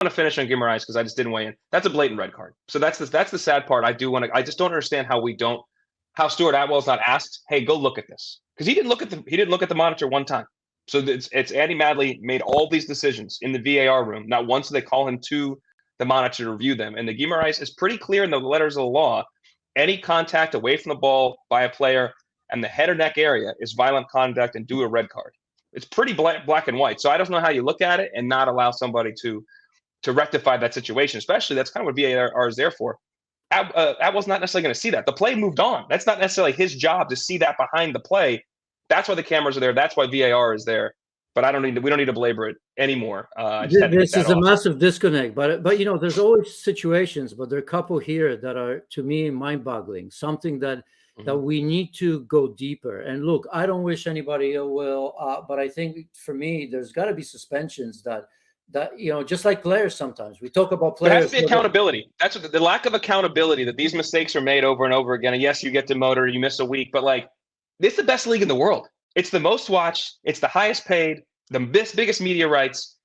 to finish on Guimaraes because I just didn't weigh in. That's a blatant red card. So that's the sad part. I just don't understand how Stuart Atwell's not asked, hey, go look at this. Because he didn't look at the monitor one time. So it's Andy Madley made all these decisions in the VAR room. Not once did they call him to the monitor to review them. And the Guimaraes is pretty clear in the letters of the law. Any contact away from the ball by a player and the head or neck area is violent conduct and due a red card. It's pretty black and white. So I don't know how you look at it and not allow somebody to rectify that situation. Especially that's kind of what VAR is there for. Atwell's not necessarily going to see that. The play moved on. That's not necessarily his job to see that behind the play. That's why the cameras are there. That's why VAR is there. But we don't need to belabor it anymore. This is a massive disconnect. But there's always situations, but there are a couple here that are, to me, mind-boggling. Something that we need to go deeper. And look, I don't wish anybody ill will, but I think for me, there's got to be suspensions that just like players sometimes. We talk about players. There has to be accountability. That's what the lack of accountability that these mistakes are made over and over again. And yes, you get demoted, you miss a week, but this is the best league in the world. It's the most watched. It's the highest paid, the biggest media rights.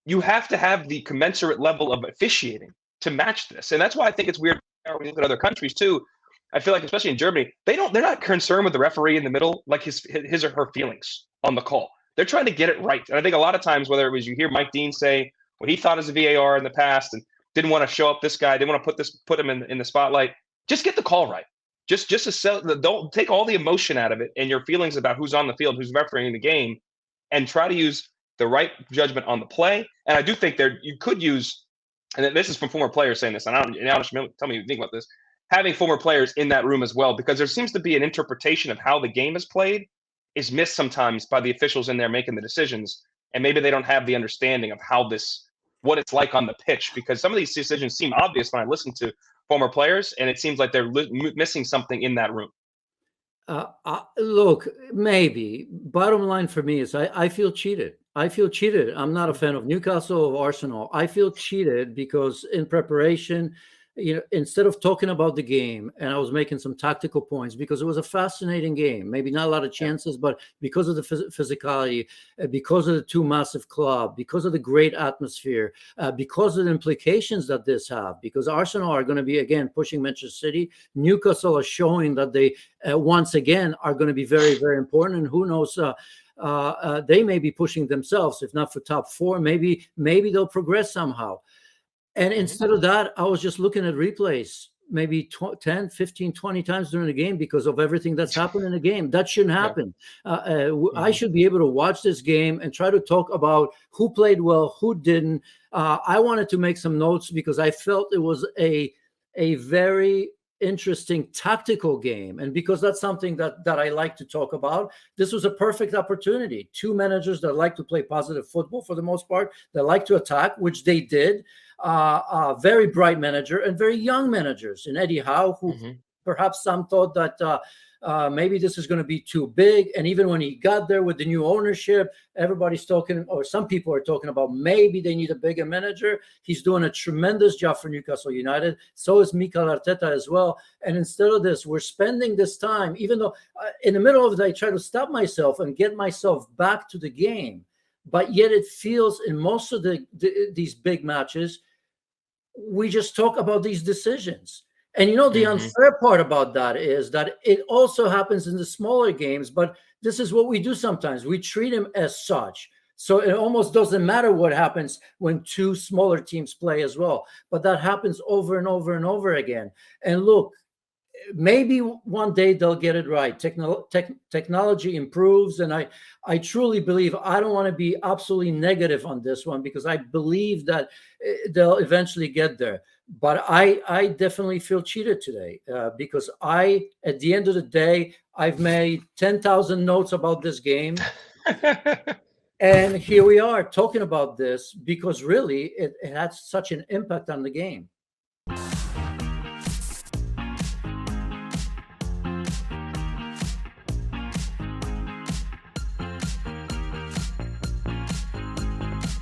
You have to have the commensurate level of officiating to match this. And that's why I think it's weird when you look at other countries too. I feel like, especially in Germany, they're not concerned with the referee in the middle, like his or her feelings on the call. They're trying to get it right. And I think a lot of times, whether it was you hear Mike Dean say what he thought as a VAR in the past and didn't want to show up this guy, didn't want to put him in the spotlight, just get the call right. Just don't take all the emotion out of it and your feelings about who's on the field, who's refereeing the game, and try to use the right judgment on the play. And I do think you could use, and this is from former players saying this, and tell me what you think about this, having former players in that room as well, because there seems to be an interpretation of how the game is played is missed sometimes by the officials in there making the decisions. And maybe they don't have the understanding of what it's like on the pitch, because some of these decisions seem obvious when I listen to former players, and it seems like they're missing something in that room. Look, maybe. Bottom line for me is I feel cheated. I'm not a fan of Newcastle or Arsenal. I feel cheated because in preparation, instead of talking about the game, and I was making some tactical points because it was a fascinating game, maybe not a lot of chances, but because of the physicality, because of the two massive clubs, because of the great atmosphere, because of the implications that this have, because Arsenal are going to be, again, pushing Manchester City. Newcastle are showing that they, once again, are going to be very, very important. And who knows, they may be pushing themselves, if not for top four, maybe they'll progress somehow. And instead of that, I was just looking at replays maybe 10, 15, 20 times during the game because of everything that's happened in the game. That shouldn't happen. I should be able to watch this game and try to talk about who played well, who didn't. I wanted to make some notes because I felt it was a very interesting tactical game. And because that's something that I like to talk about, this was a perfect opportunity. Two managers that like to play positive football for the most part, that like to attack, which they did. Very bright manager and very young managers in Eddie Howe, who perhaps some thought that maybe this is going to be too big. And even when he got there with the new ownership, everybody's talking, or some people are talking about maybe they need a bigger manager. He's doing a tremendous job for Newcastle United. So is Mikel Arteta as well. And instead of this, we're spending this time, even though in the middle of it, I try to stop myself and get myself back to the game. But yet it feels in most of these big matches, we just talk about these decisions. And the unfair part about that is that it also happens in the smaller games, but this is what we do sometimes. We treat them as such. So it almost doesn't matter what happens when two smaller teams play as well. But that happens over and over and over again. And look, maybe one day they'll get it right. Technology improves, and I truly believe, I don't want to be absolutely negative on this one because I believe that they'll eventually get there. But I definitely feel cheated today because at the end of the day, I've made 10,000 notes about this game. And here we are talking about this because really it had such an impact on the game.